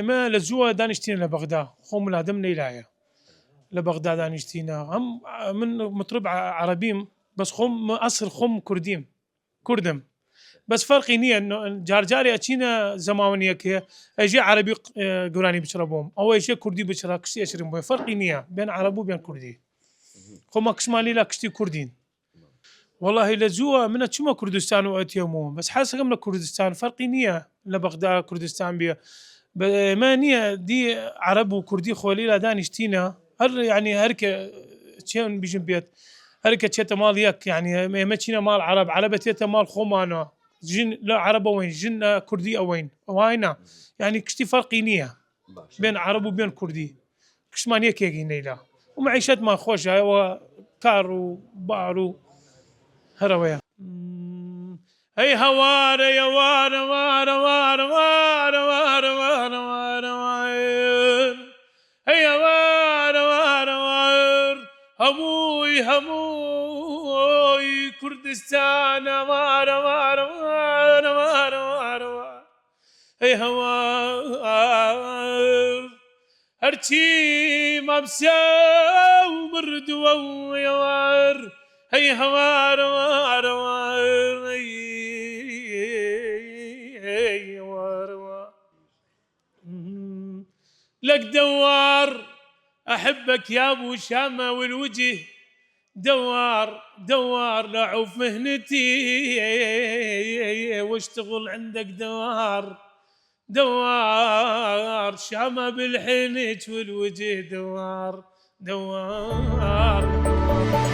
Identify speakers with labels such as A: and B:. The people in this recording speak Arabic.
A: ما لزوا دانشتينا لبغداد خوم الادم نيلايا لبغداد دانشتينا هم من مطرب عربيم بس خوم اصل خوم كردم بس فرقي نية انه جارجاري اتشينا زمانية كي اجي عربي قراني بشربهم او اجي كردي بشرب كشتي اشربهم فرقي نية بين عربي وبين كردي خوما كشمالي لا كشتي كردين والله لزوا من تشما كردستان واتيمون بس حاسه من كردستان فرقي نية لبغداد كردستان بيا ما نية دي عرب وكردي خولي لا دانشتينا هر يعني هركه تشين بيجن بيت هركه تشتا مال يك يعني ما تشينا مال عرب عربتيتا مال خومانا جن لا عرب وين جن كردي وين وينا يعني كشتي فرقي نية بين عرب وبين كردي كشمانية كيجي نيلا ومعيشة ما خوش وكارو بارو هرويا هي هوار يا وار وار وار وار وار وار وار وار هي وار وار وار هموي كردستان وار وار وار وار وار وار هي هوار هرتي مبساو مردو يا وار هي هوار وار وار هي وار وار لك دوار أحبك يا أبو شامة والوجه دوار لعوف مهنتي واشتغل عندك دوار شامة بالحنج والوجه دوار